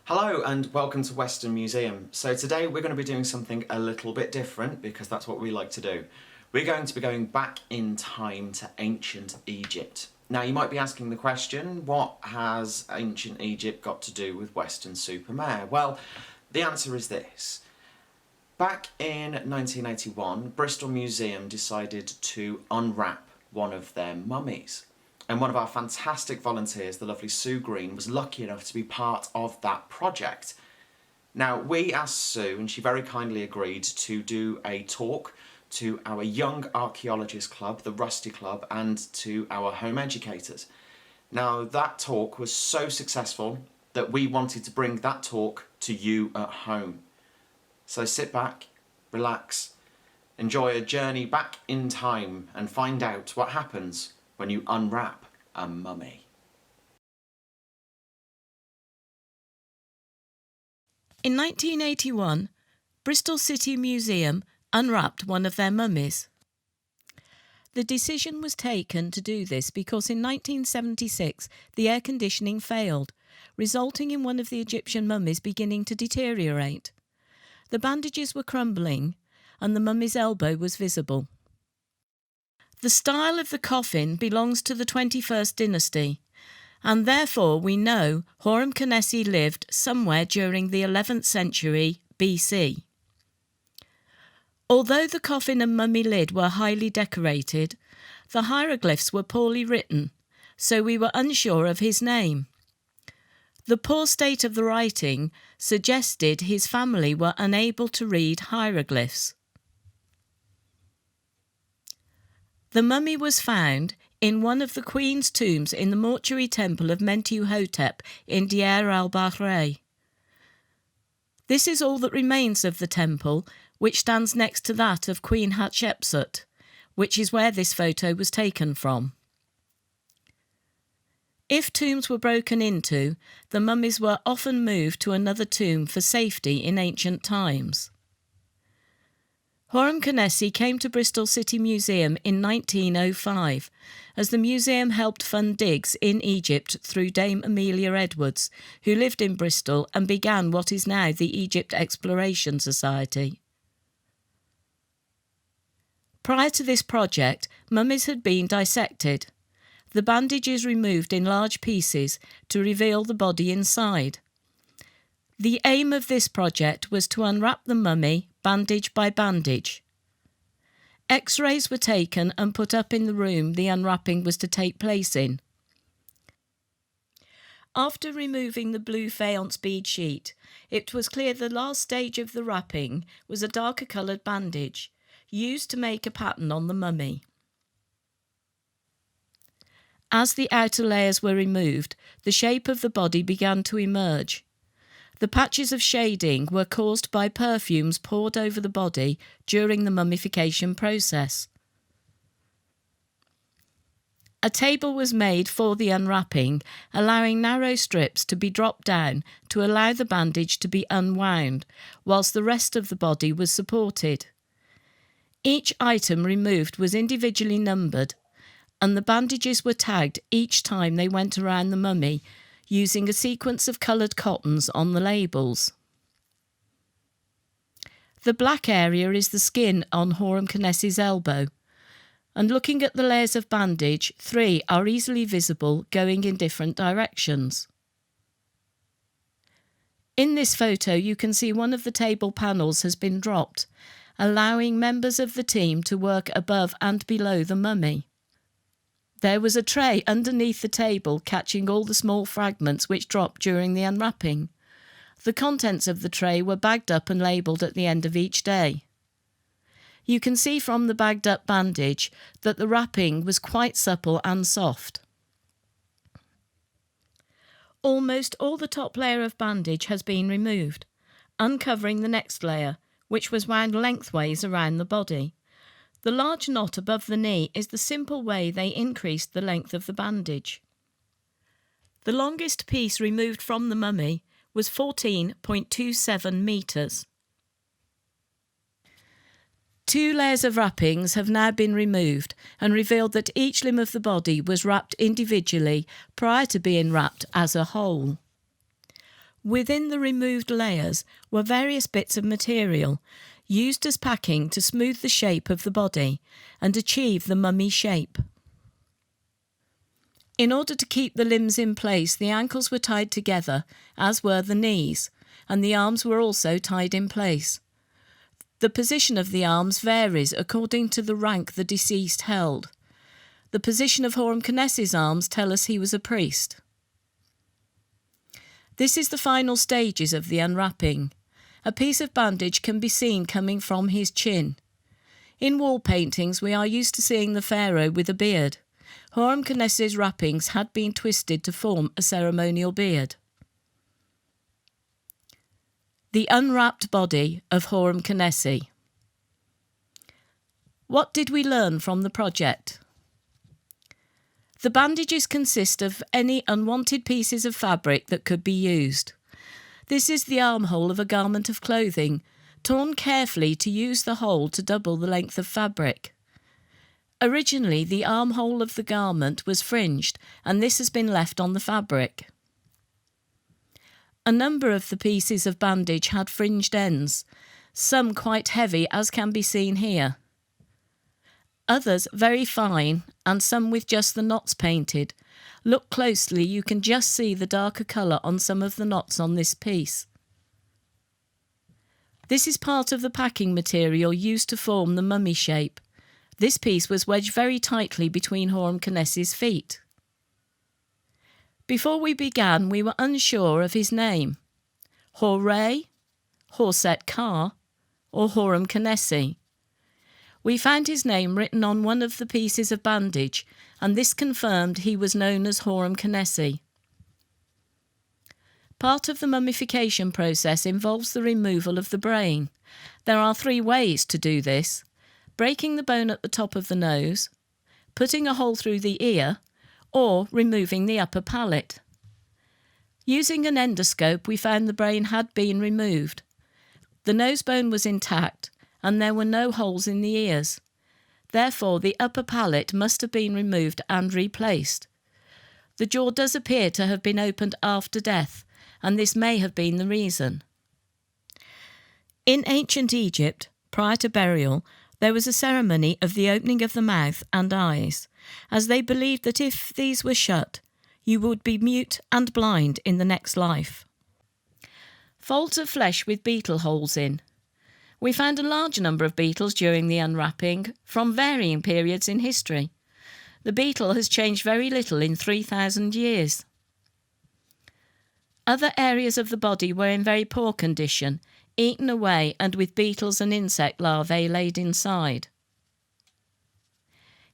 Hello and welcome to Weston Museum. So today we're going to be doing something a little bit different because that's what we like to do. We're going to be going back in time to ancient Egypt. Now you might be asking the question, what has ancient Egypt got to do with Weston-super-Mare? Well, the answer is this. Back in 1981, Bristol Museum decided to unwrap one of their mummies. And one of our fantastic volunteers, the lovely Sue Green, was lucky enough to be part of that project. Now, we asked Sue, and she very kindly agreed to do a talk to our Young Archaeologist Club, the Rusty Club, and to our home educators. Now, that talk was so successful that we wanted to bring that talk to you at home. So sit back, relax, enjoy a journey back in time and find out what happens when you unwrap a mummy. In 1981, Bristol City Museum unwrapped one of their mummies. The decision was taken to do this because in 1976 the air conditioning failed, resulting in one of the Egyptian mummies beginning to deteriorate. The bandages were crumbling and the mummy's elbow was visible. The style of the coffin belongs to the 21st dynasty, and therefore we know Horanankh lived somewhere during the 11th century BC. Although the coffin and mummy lid were highly decorated, the hieroglyphs were poorly written, so we were unsure of his name. The poor state of the writing suggested his family were unable to read hieroglyphs. The mummy was found in one of the Queen's tombs in the mortuary temple of Mentuhotep in Deir al-Bahri. This is all that remains of the temple, which stands next to that of Queen Hatshepsut, which is where this photo was taken from. If tombs were broken into, the mummies were often moved to another tomb for safety in ancient times. Horanankh came to Bristol City Museum in 1905 as the museum helped fund digs in Egypt through Dame Amelia Edwards, who lived in Bristol and began what is now the Egypt Exploration Society. Prior to this project, mummies had been dissected. The bandages removed in large pieces to reveal the body inside. The aim of this project was to unwrap the mummy bandage by bandage. X-rays were taken and put up in the room the unwrapping was to take place in. After removing the blue faience bead sheet, it was clear the last stage of the wrapping was a darker coloured bandage, used to make a pattern on the mummy. As the outer layers were removed, the shape of the body began to emerge. The patches of shading were caused by perfumes poured over the body during the mummification process. A table was made for the unwrapping, allowing narrow strips to be dropped down to allow the bandage to be unwound, whilst the rest of the body was supported. Each item removed was individually numbered, and the bandages were tagged each time they went around the mummy, using a sequence of coloured cottons on the labels. The black area is the skin on Horankh's elbow, and looking at the layers of bandage, 3 are easily visible going in different directions. In this photo you can see one of the table panels has been dropped, allowing members of the team to work above and below the mummy. There was a tray underneath the table catching all the small fragments which dropped during the unwrapping. The contents of the tray were bagged up and labelled at the end of each day. You can see from the bagged up bandage that the wrapping was quite supple and soft. Almost all the top layer of bandage has been removed, uncovering the next layer, which was wound lengthways around the body. The large knot above the knee is the simple way they increased the length of the bandage. The longest piece removed from the mummy was 14.27 metres. 2 layers of wrappings have now been removed and revealed that each limb of the body was wrapped individually prior to being wrapped as a whole. Within the removed layers were various bits of material used as packing to smooth the shape of the body and achieve the mummy shape. In order to keep the limbs in place, the ankles were tied together, as were the knees, and the arms were also tied in place. The position of the arms varies according to the rank the deceased held. The position of Horanankh arms tell us he was a priest. This is the final stages of the unwrapping. A piece of bandage can be seen coming from his chin. In wall paintings we are used to seeing the pharaoh with a beard. Horanankh wrappings had been twisted to form a ceremonial beard. The unwrapped body of Horanankh. What did we learn from the project? The bandages consist of any unwanted pieces of fabric that could be used. This is the armhole of a garment of clothing, torn carefully to use the hole to double the length of fabric. Originally, the armhole of the garment was fringed, and this has been left on the fabric. A number of the pieces of bandage had fringed ends, some quite heavy, as can be seen here. Others very fine, and some with just the knots painted. Look closely, you can just see the darker colour on some of the knots on this piece. This is part of the packing material used to form the mummy shape. This piece was wedged very tightly between Horankh's feet. Before we began, we were unsure of his name. Horay, Horset or Horanankh. We found his name written on one of the pieces of bandage, and this confirmed he was known as Horanankh. Part of the mummification process involves the removal of the brain. There are 3 ways to do this: breaking the bone at the top of the nose, putting a hole through the ear, or removing the upper palate. Using an endoscope, we found the brain had been removed. The nose bone was intact, and there were no holes in the ears. Therefore, the upper palate must have been removed and replaced. The jaw does appear to have been opened after death, and this may have been the reason. In ancient Egypt, prior to burial, there was a ceremony of the opening of the mouth and eyes, as they believed that if these were shut, you would be mute and blind in the next life. Folds of flesh with beetle holes in. We found a large number of beetles during the unwrapping, from varying periods in history. The beetle has changed very little in 3,000 years. Other areas of the body were in very poor condition, eaten away and with beetles and insect larvae laid inside.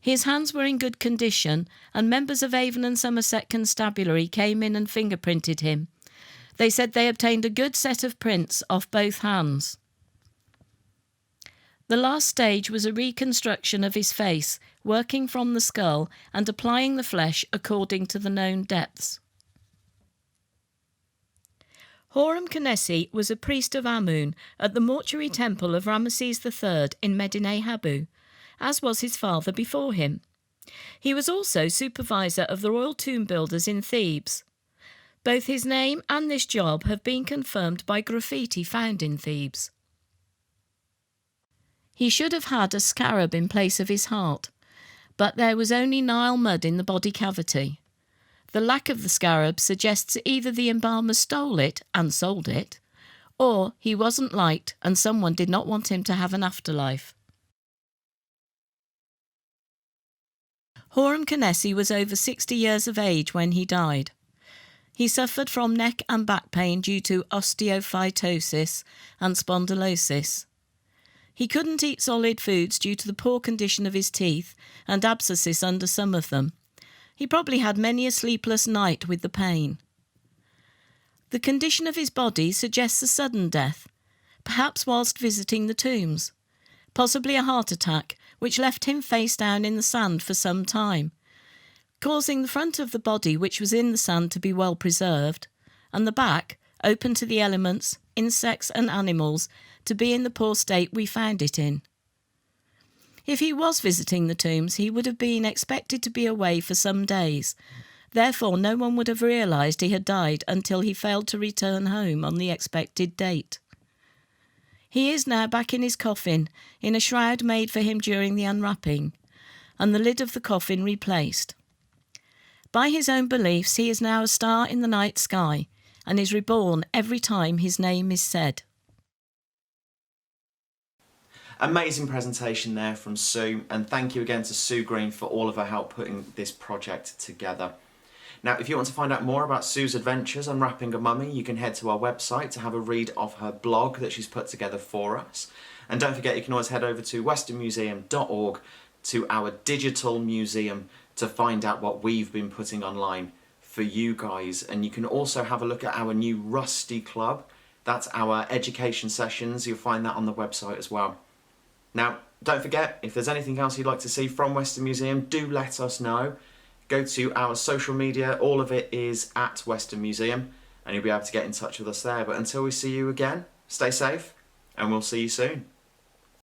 His hands were in good condition, and members of Avon and Somerset Constabulary came in and fingerprinted him. They said they obtained a good set of prints off both hands. The last stage was a reconstruction of his face, working from the skull and applying the flesh according to the known depths. Horanankh was a priest of Amun at the mortuary temple of Ramesses III in Medinet Habu, as was his father before him. He was also supervisor of the royal tomb builders in Thebes. Both his name and this job have been confirmed by graffiti found in Thebes. He should have had a scarab in place of his heart, but there was only Nile mud in the body cavity. The lack of the scarab suggests either the embalmer stole it and sold it, or he wasn't liked and someone did not want him to have an afterlife. Horanankh was over 60 years of age when he died. He suffered from neck and back pain due to osteophytosis and spondylosis. He couldn't eat solid foods due to the poor condition of his teeth and abscesses under some of them. He probably had many a sleepless night with the pain. The condition of his body suggests a sudden death, perhaps whilst visiting the tombs, possibly a heart attack which left him face down in the sand for some time, causing the front of the body, which was in the sand, to be well preserved, and the back, open to the elements, insects and animals, to be in the poor state we found it in. If he was visiting the tombs, he would have been expected to be away for some days. Therefore, no one would have realised he had died until he failed to return home on the expected date. He is now back in his coffin, in a shroud made for him during the unwrapping, and the lid of the coffin replaced. By his own beliefs, he is now a star in the night sky, and is reborn every time his name is said. Amazing presentation there from Sue, and thank you again to Sue Green for all of her help putting this project together. Now, if you want to find out more about Sue's adventures unwrapping a mummy, you can head to our website to have a read of her blog that she's put together for us. And don't forget, you can always head over to westonmuseum.org to our digital museum to find out what we've been putting online for you guys. And you can also have a look at our new Rusty Club. That's our education sessions. You'll find that on the website as well. Now, don't forget, if there's anything else you'd like to see from Weston Museum, do let us know. Go to our social media, all of it is at Weston Museum, and you'll be able to get in touch with us there. But until we see you again, stay safe, and we'll see you soon.